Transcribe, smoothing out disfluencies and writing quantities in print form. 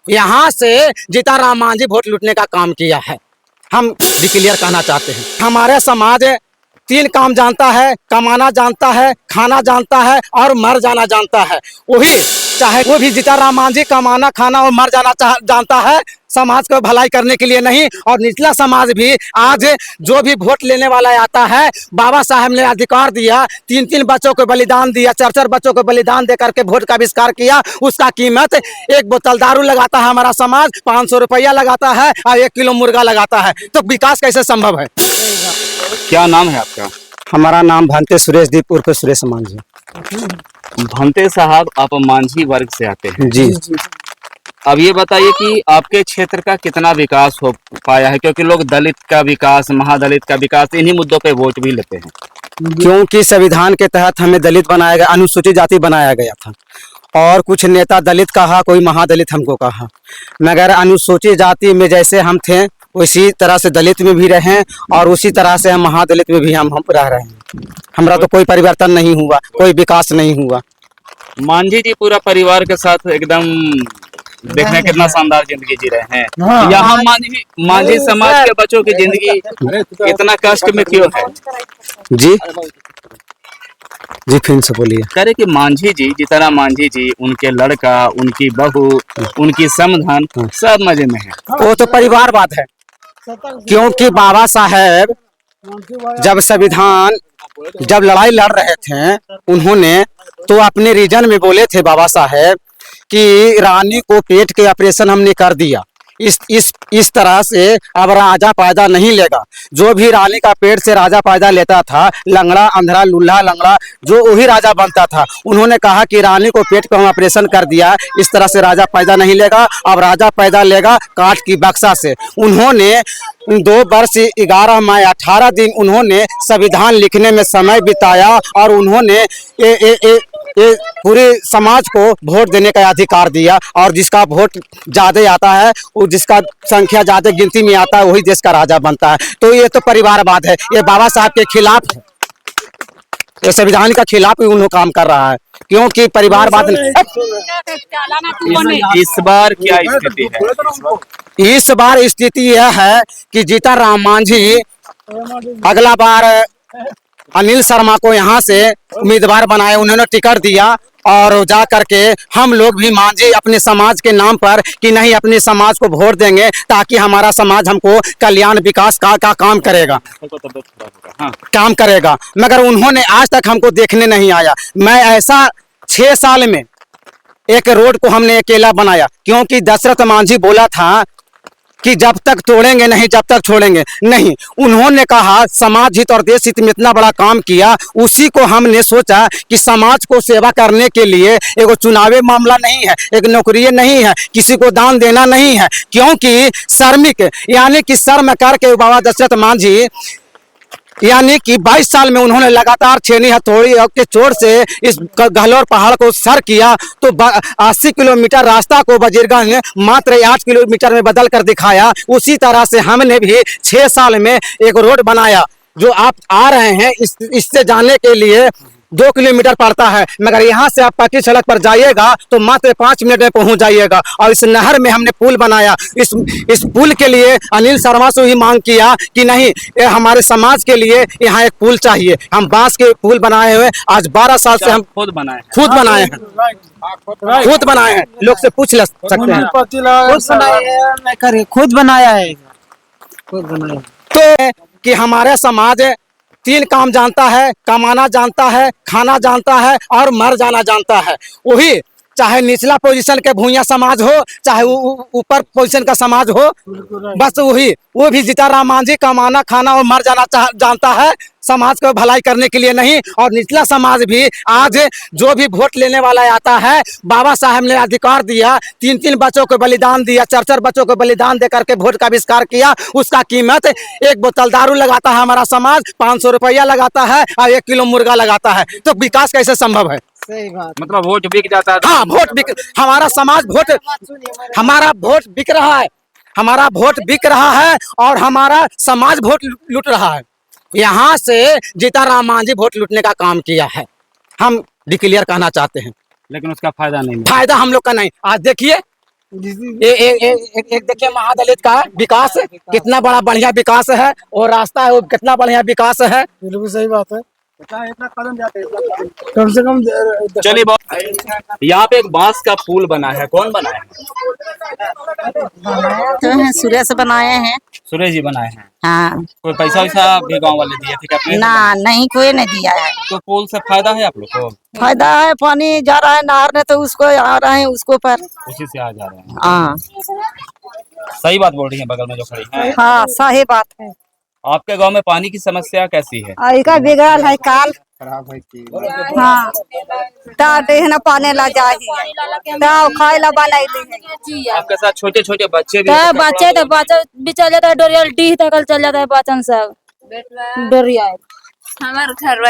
यहाँ से जीताराम मांझी वोट लूटने का काम किया है। हम डिक्लेयर कहना चाहते हैं, हमारे समाज 3 काम जानता है, कमाना जानता है, खाना जानता है और मर जाना जानता है। वही चाहे वो भी जीताराम मांझी कमाना, खाना और मर जाना जानता है, समाज को भलाई करने के लिए नहीं। और निचला समाज भी आज जो भी वोट लेने वाला आता है, बाबा साहब ने अधिकार दिया, 3-3 बच्चों को बलिदान दिया, 4-4 बच्चों को बलिदान दे करके वोट का आविष्कार किया। उसका कीमत 1 बोतल दारू लगाता है हमारा समाज, 500 रुपया लगाता है और 1 किलो मुर्गा लगाता है। तो विकास कैसे संभव है? क्या नाम है आपका? हमारा नाम भंते सुरेश दीप उर्फ सुरेश मांझी। भंते साहब, आप मांझी वर्ग से आते हैं जी। अब ये बताइए कि आपके क्षेत्र का कितना विकास हो पाया है, क्योंकि लोग दलित का विकास, महादलित का विकास, इन्हीं मुद्दों पे वोट भी लेते हैं। क्योंकि संविधान के तहत हमें दलित बनाया गया, अनुसूचित जाति बनाया गया था और कुछ नेता दलित कहा, कोई महादलित हमको कहा, मगर अनुसूचित जाति में जैसे हम थे उसी तरह से दलित में भी रहे और उसी तरह से हम महादलित में भी हम रह रहे हैं। हमारा तो कोई परिवर्तन नहीं हुआ, कोई विकास नहीं हुआ। मांझी जी पूरा परिवार के साथ एकदम देखने कितना शानदार जिंदगी जी रहे हैं। यहाँ मांझी समाज के बच्चों की जिंदगी इतना कष्ट में क्यों है? जी जी, फिर से बोलिए। करे कि मांझी जी, जीताराम मांझी जी, उनके लड़का, उनकी बहू, उनकी समधन सब मजे में है। वो तो परिवारवाद है, क्योंकि बाबा साहेब जब लड़ाई लड़ रहे थे, उन्होंने तो अपने रीजन में बोले थे बाबा साहेब कि रानी को पेट के ऑपरेशन हमने कर दिया, इस तरह से अब राजा पैदा नहीं लेगा। जो भी रानी का पेट से राजा पैदा लेता था, लंगड़ा, अंधरा, लूल्हा, लंगड़ा, जो वही राजा बनता था। उन्होंने कहा कि रानी को पेट का हम ऑपरेशन कर दिया, इस तरह से राजा पैदा नहीं लेगा, अब राजा पैदा लेगा काठ की बक्सा से। उन्होंने 2 वर्ष 11 माह 18 दिन उन्होंने संविधान लिखने में समय बिताया और उन्होंने पूरे समाज को वोट देने का अधिकार दिया। और जिसका वोट ज्यादा आता है, जिसका संख्या ज्यादा गिनती में आता है, वही देश का राजा बनता है। तो ये तो परिवारवाद है, ये बाबा साहब के खिलाफ है, ये संविधान का खिलाफ ही उन्होंने काम कर रहा है, क्योंकि परिवारवाद। इस बार क्या स्थिति है? इस बार स्थिति यह है कि जीताराम मांझी अगला बार अनिल शर्मा को यहाँ से उम्मीदवार बनाए, उन्होंने टिकट दिया और जा करके हम लोग भी मांझी अपने समाज के नाम पर कि नहीं, अपने समाज को वोट देंगे ताकि हमारा समाज हमको कल्याण विकास का काम करेगा, काम करेगा। मगर उन्होंने आज तक हमको देखने नहीं आया। मैं ऐसा 6 साल में एक रोड को हमने अकेला बनाया, क्योंकि दशरथ मांझी बोला था कि जब तक तोड़ेंगे नहीं, जब तक छोड़ेंगे नहीं। उन्होंने कहा समाज हित और देश हित में इतना बड़ा काम किया, उसी को हमने सोचा कि समाज को सेवा करने के लिए एक चुनावी मामला नहीं है, एक नौकरी नहीं है, किसी को दान देना नहीं है, क्योंकि श्रमिक यानी कि शर्म करके बाबा दशरथ मांझी यानी कि 22 साल में उन्होंने लगातार छेनी हथौड़ी के चोट से इस गहलोर पहाड़ को सर किया, तो 80 किलोमीटर रास्ता को बजीरगंज मात्र 8 किलोमीटर में बदल कर दिखाया। उसी तरह से हमने भी 6 साल में एक रोड बनाया। जो आप आ रहे हैं इससे जाने के लिए 2 किलोमीटर पड़ता है, मगर यहाँ से आप पक्की सड़क पर जाइएगा तो मात्र 5 मिनट में पहुँच जाइएगा। और इस नहर में हमने पुल बनाया। इस पुल के लिए अनिल शर्मा से ही मांग किया कि नहीं, हमारे समाज के लिए यहाँ एक पुल चाहिए। हम बांस के पुल बनाए हुए आज 12 साल से हम खुद बनाए हैं। लोग से पूछ सकते हैं, खुद बनाया है। तो कि हमारे समाज 3 काम जानता है, कमाना जानता है, खाना जानता है और मर जाना जानता है। वही चाहे निचला पोजीशन के भूया समाज हो, चाहे ऊपर पोजीशन का समाज हो, बस वो भी जीताराम मांझी कमाना, खाना और मर जाना जानता है, समाज को भलाई करने के लिए नहीं। और निचला समाज भी आज जो भी वोट लेने वाला आता है, बाबा साहब ने अधिकार दिया, 3-3 बच्चों को बलिदान दिया, 4-4 बच्चों को बलिदान दे करके वोट का आविष्कार किया। उसका कीमत 1 बोतल दारू लगाता है हमारा समाज, 500 रुपया लगाता है और 1 किलो मुर्गा लगाता है। तो विकास कैसे संभव है? सही बात। मतलब वोट बिक जाता है। हाँ, वोट बिक, हमारा समाज हमारा वोट बिक रहा है, हमारा वोट बिक रहा है और हमारा समाज वोट लूट रहा है। यहाँ से जीताराम मांझी वोट लूटने का काम किया है। हम डिक्लेयर कहना चाहते हैं, लेकिन उसका फायदा नहीं मिला। फायदा हम लोग का नहीं। आज देखिए एक देखिए महादलित का विकास कितना बड़ा बढ़िया विकास है, और रास्ता है वो कितना बढ़िया विकास है। बिल्कुल सही बात है। कम से कम चलिए यहाँ पे एक बांस का पुल बना है, कौन बनाया है? तो हैं सुरेश बनाए हैं। सुरेश जी बनाए हैं। हाँ कोई पैसा वैसा भी गांव वाले दिए थे क्या अपने? ना नहीं कोई नहीं दिया है। तो पुल से फायदा है आप लोग को? फायदा है, पानी जा रहा है नहर में तो उसको आ रहे हैं उसको पर। उसी से आ जा रहे हैं। हाँ सही बात बोल रही है बगल में जो खड़ी है। हाँ सही बात है। आपके गांव में पानी की समस्या कैसी है? का बिगड़ल है काल। हाँ ना पानी ला जा खाए ला बनाई। आपके साथ छोटे छोटे बच्चे भी तो बच्चे भी चल जाता है, डोरिया डीह तक चल जाता है बच्चन सब डोरिया। हमार घर